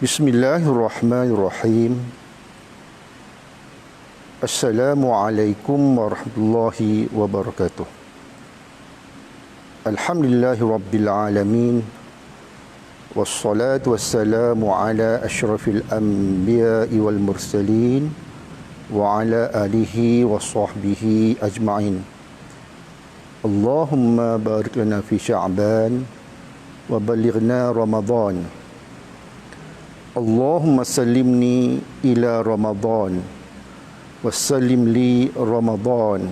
Bismillahirrahmanirrahim. Assalamualaikum warahmatullahi wabarakatuh. Alhamdulillahi rabbil alamin. Wassalatu wassalamu ala asyrafil anbiya'i wal mursalin wa ala alihi wa sahbihi ajma'in. Allahumma barik lana fi Sya'ban wa balighna Ramadan. Allahumma sallimni ila Ramadan wa sallim li Ramadan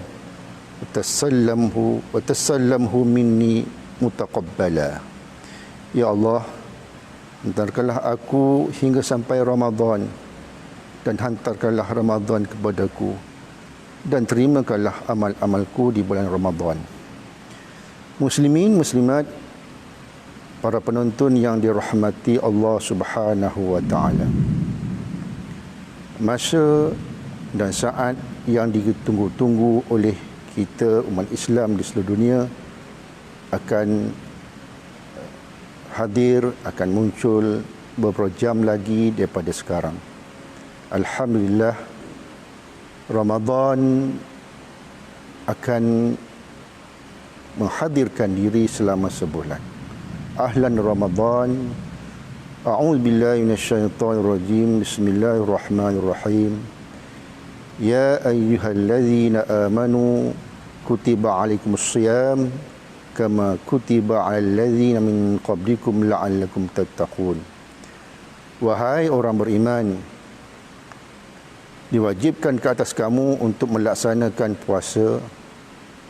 wa tasallamhu minni mutaqabbala. Ya Allah, hantarkanlah aku hingga sampai Ramadan dan hantarkanlah Ramadan kepadaku dan terimakanlah amal-amalku di bulan Ramadan. Muslimin, muslimat, para penonton yang dirahmati Allah Subhanahu wa taala. Masa dan saat yang ditunggu-tunggu oleh kita umat Islam di seluruh dunia akan hadir, akan muncul beberapa jam lagi daripada sekarang. Alhamdulillah, Ramadan akan menghadirkan diri selama sebulan. Ahlan Ramadan. A'udzu billahi minasyaitonir rajim. Bismillahirrahmanirrahim. Ya ayyuhalladzina amanu kutiba 'alaikumus shiyam kama kutiba 'alal ladzina min qablikum la'allakum tattaqun. Wahai orang beriman, diwajibkan ke atas kamu untuk melaksanakan puasa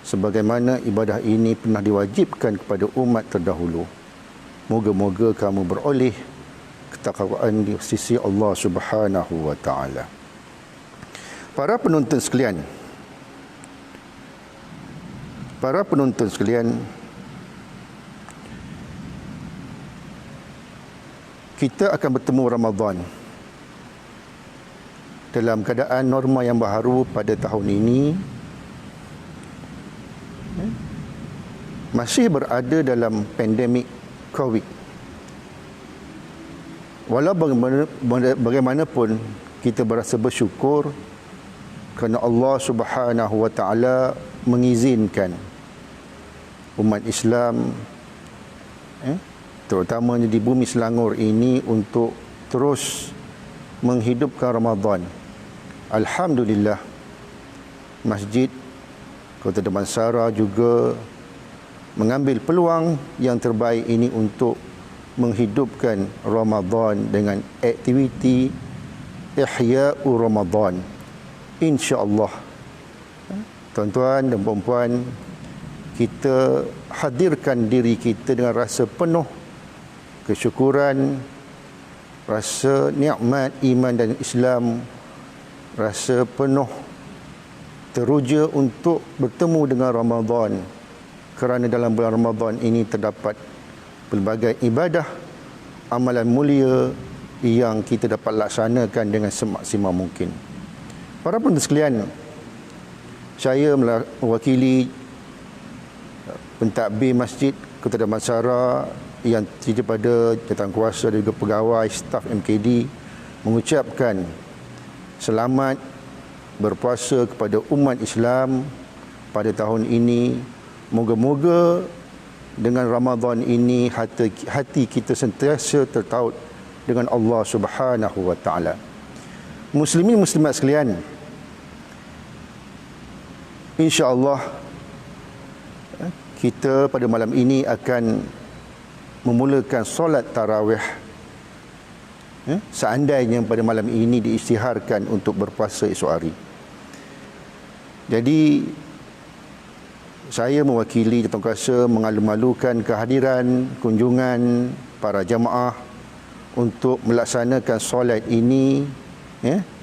sebagaimana ibadah ini pernah diwajibkan kepada umat terdahulu. Moga-moga kamu beroleh ketakwaan di sisi Allah Subhanahu wa taala. Para penonton sekalian, kita akan bertemu Ramadan dalam keadaan norma yang baharu pada tahun ini. Masih berada dalam pandemik COVID. Walau bagaimanapun kita berasa bersyukur kerana Allah Subhanahu wa taala mengizinkan umat Islam terutamanya di bumi Selangor ini untuk terus menghidupkan Ramadan. Alhamdulillah, Masjid Kota Damansara juga mengambil peluang yang terbaik ini untuk menghidupkan Ramadan dengan aktiviti Ihya'u Ramadan. InsyaAllah, tuan-tuan dan puan-puan, kita hadirkan diri kita dengan rasa penuh kesyukuran, rasa nikmat iman dan Islam, rasa penuh teruja untuk bertemu dengan Ramadan. Kerana dalam bulan Ramadan ini terdapat pelbagai ibadah, amalan mulia yang kita dapat laksanakan dengan semaksimal mungkin. Para penonton sekalian, saya mewakili pentadbir Masjid Kota Damansara yang terdiri pada jawatankuasa dan juga pegawai staf MKD mengucapkan selamat berpuasa kepada umat Islam pada tahun ini. Moga-moga dengan Ramadan ini hati kita sentiasa tertaut dengan Allah Subhanahu wa taala. Muslimin muslimat sekalian, insya-Allah kita pada malam ini akan memulakan solat tarawih. Seandainya pada malam ini diisytiharkan untuk berpuasa esok hari. Jadi saya mewakili jawatankuasa mengalu-alukan kehadiran kunjungan para jamaah untuk melaksanakan solat ini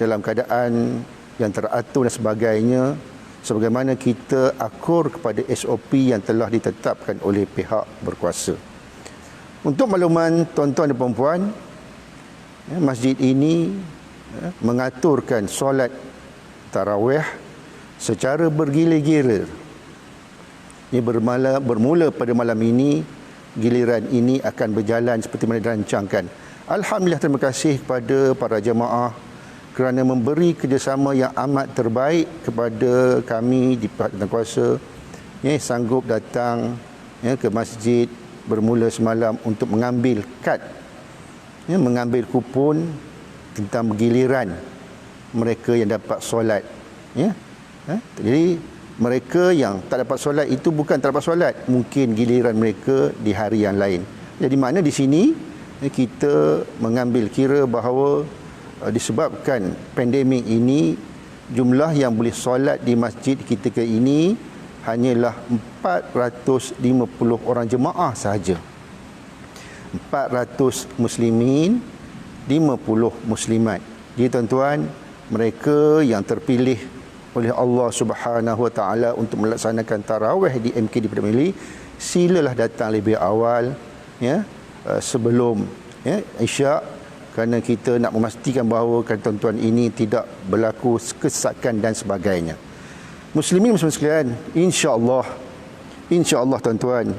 dalam keadaan yang teratur dan sebagainya, sebagaimana kita akur kepada SOP yang telah ditetapkan oleh pihak berkuasa. Untuk makluman tuan-tuan dan puan-puan, masjid ini mengaturkan solat tarawih secara bergila-gila. Ini bermula pada malam ini giliran ini akan berjalan seperti mana dirancangkan. Alhamdulillah, terima kasih kepada para jemaah kerana memberi kerjasama yang amat terbaik kepada kami di pihak jawatankuasa, sanggup datang ke masjid bermula semalam untuk mengambil kad, mengambil kupon tentang giliran mereka yang dapat solat. Jadi mereka yang tak dapat solat itu bukan tak dapat solat, mungkin giliran mereka di hari yang lain. Jadi makna di sini kita mengambil kira bahawa disebabkan pandemik ini, jumlah yang boleh solat di masjid kita ini hanyalah 450 orang jemaah sahaja. 400 muslimin, 50 muslimat. Jadi tuan-tuan, mereka yang terpilih oleh Allah Subhanahu Wa Taala untuk melaksanakan tarawih di MKD Perdana Menteri, silalah datang lebih awal sebelum Isyak, kerana kita nak memastikan bahawa tuan-tuan ini tidak berlaku kesesakan dan sebagainya. Muslimin sekalian, insya-Allah tuan-tuan,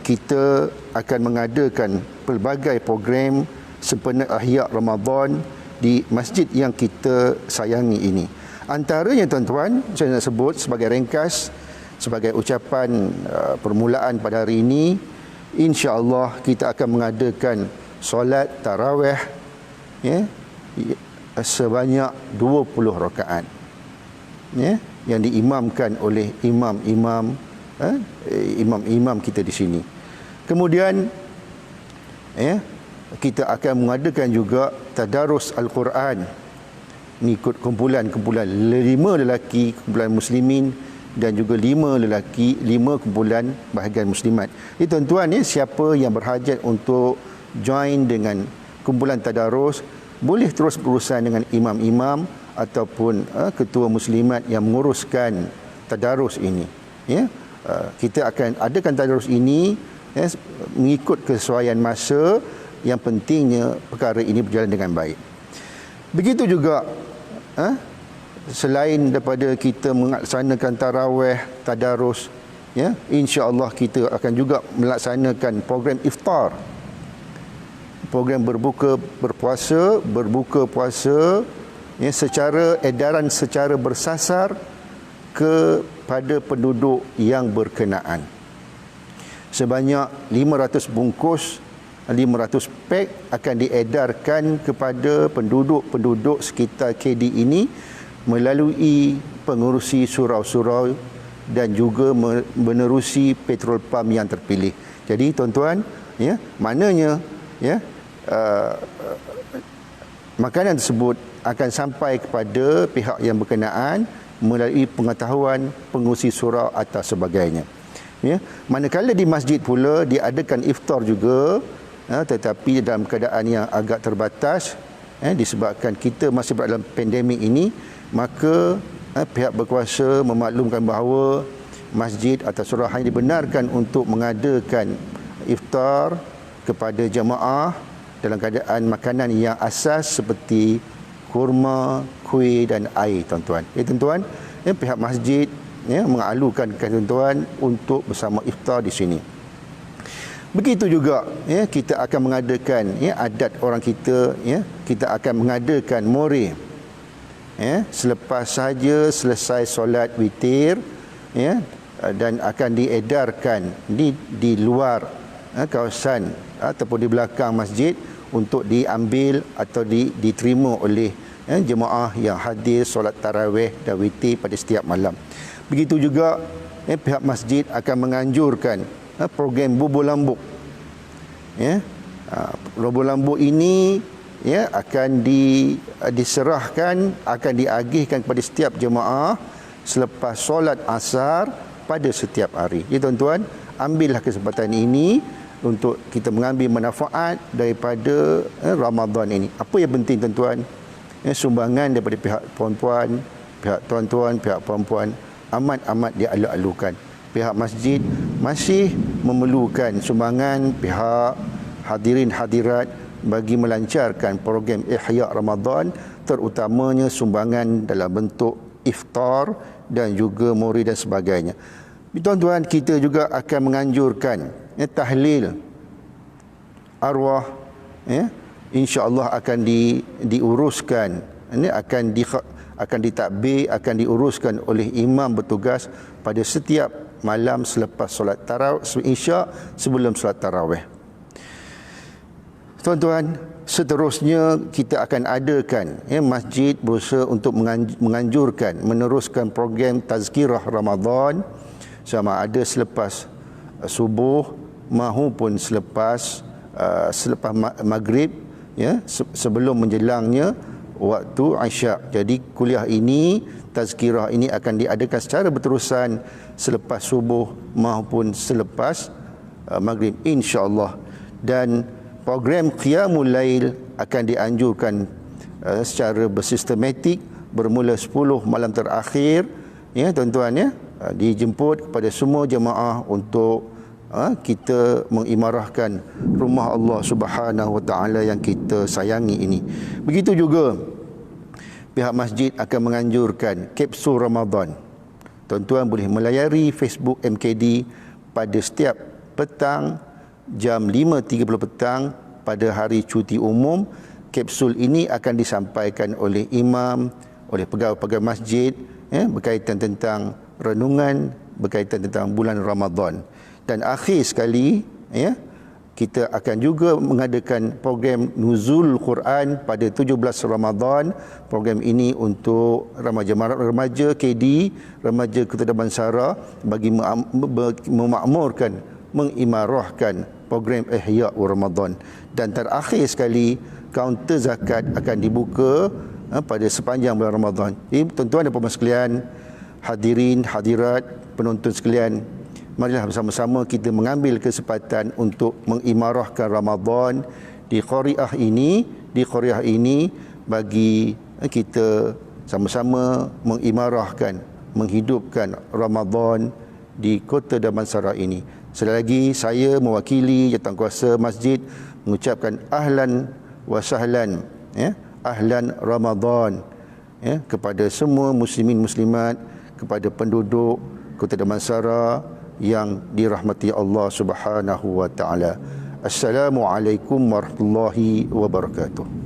kita akan mengadakan pelbagai program sempena Ihya Ramadan di masjid yang kita sayangi ini. Antaranya tuan-tuan, saya nak sebut sebagai ringkas, sebagai ucapan permulaan pada hari ini, insya-Allah kita akan mengadakan solat tarawih sebanyak 20 rakaat yang diimamkan oleh imam-imam kita di sini. Kemudian kita akan mengadakan juga tadarus Al-Quran, mengikut kumpulan-kumpulan 5 lelaki kumpulan muslimin dan juga 5 lelaki 5 kumpulan bahagian muslimat. Jadi tuan-tuan, siapa yang berhajat untuk join dengan kumpulan tadarus boleh terus berurusan dengan imam-imam ataupun ketua muslimat yang menguruskan tadarus ini. Kita akan adakan tadarus ini mengikut kesesuaian masa. Yang pentingnya perkara ini berjalan dengan baik. Begitu juga selain daripada kita melaksanakan tarawih, tadarus, insya-Allah kita akan juga melaksanakan program iftar. Program berbuka puasa secara edaran secara bersasar kepada penduduk yang berkenaan. Sebanyak 500 bungkus, 500 pek akan diedarkan kepada penduduk-penduduk sekitar KD ini melalui pengurusi surau-surau dan juga menerusi petrol pam yang terpilih. Jadi tuan-tuan, maknanya makanan tersebut akan sampai kepada pihak yang berkenaan melalui pengetahuan pengurusi surau atau sebagainya. Manakala di masjid pula diadakan iftar juga, tetapi dalam keadaan yang agak terbatas disebabkan kita masih berada dalam pandemik ini, maka pihak berkuasa memaklumkan bahawa masjid atau surau hanya dibenarkan untuk mengadakan iftar kepada jemaah dalam keadaan makanan yang asas seperti kurma, kuih dan air, tuan-tuan. Tuan-tuan, pihak masjid mengalukan tuan-tuan untuk bersama iftar di sini. Begitu juga kita akan mengadakan adat orang kita, kita akan mengadakan moreh selepas saja selesai solat witir, dan akan diedarkan di luar kawasan ataupun di belakang masjid untuk diambil atau diterima oleh jemaah yang hadir solat tarawih dan witir pada setiap malam. Begitu juga pihak masjid akan menganjurkan program bubur lambuk. Bubur lambuk ini akan diserahkan, akan diagihkan kepada setiap jemaah selepas solat asar pada setiap hari. Jadi tuan-tuan, ambillah kesempatan ini untuk kita mengambil manfaat daripada Ramadan ini. Apa yang penting tuan-tuan? Sumbangan daripada pihak puan-puan, pihak tuan-tuan, pihak puan-puan amat-amat dialu-alukan. Pihak masjid masih memerlukan sumbangan pihak hadirin hadirat bagi melancarkan program Ihya Ramadan, terutamanya sumbangan dalam bentuk iftar dan juga moreh dan sebagainya. Tuan-tuan, kita juga akan menganjurkan tahlil arwah, ya, insya-Allah akan diuruskan, ini akan ditakbir, akan diuruskan oleh imam bertugas pada setiap malam selepas solat tarawih, Isyak, sebelum solat tarawih. Tuan-tuan, seterusnya kita akan adakan, ya, masjid berusaha untuk menganjurkan meneruskan program tazkirah Ramadan sama ada selepas subuh maupun selepas maghrib, ya, sebelum menjelangnya waktu Isyak. Jadi kuliah ini, tazkirah ini akan diadakan secara berterusan selepas subuh maupun selepas maghrib, insya-Allah. Dan program Qiyamul Lail akan dianjurkan secara bersistematik bermula 10 malam terakhir, ya tuan-tuan, ya, dijemput kepada semua jemaah untuk kita mengimarahkan rumah Allah Subhanahu Wa Taala yang kita sayangi ini. Begitu juga pihak masjid akan menganjurkan kapsul Ramadan. Tuan-tuan boleh melayari Facebook MKD pada setiap petang jam 5.30 petang pada hari cuti umum. Kapsul ini akan disampaikan oleh imam, oleh pegawai-pegawai masjid, ya, berkaitan tentang renungan, berkaitan tentang bulan Ramadan. Dan akhir sekali, ya, kita akan juga mengadakan program Nuzul Quran pada 17 Ramadan. Program ini untuk remaja KD, remaja Kota Damansara, bagi memakmurkan, mengimarahkan program Ihya Ramadan. Dan terakhir sekali, kaunter zakat akan dibuka pada sepanjang bulan Ramadan. Jadi tuan-tuan dan puan-puan sekalian, hadirin, hadirat, penonton sekalian, marilah bersama-sama kita mengambil kesempatan untuk mengimarahkan Ramadan di Qariah ini bagi kita sama-sama mengimarahkan, menghidupkan Ramadan di Kota Damansara ini. Sekali lagi saya mewakili Jawatankuasa Masjid mengucapkan ahlan wa sahlan, ya, ahlan Ramadan, ya, kepada semua muslimin muslimat, kepada penduduk Kota Damansara yang dirahmati Allah Subhanahu Wa Taala. Assalamualaikum warahmatullahi wabarakatuh.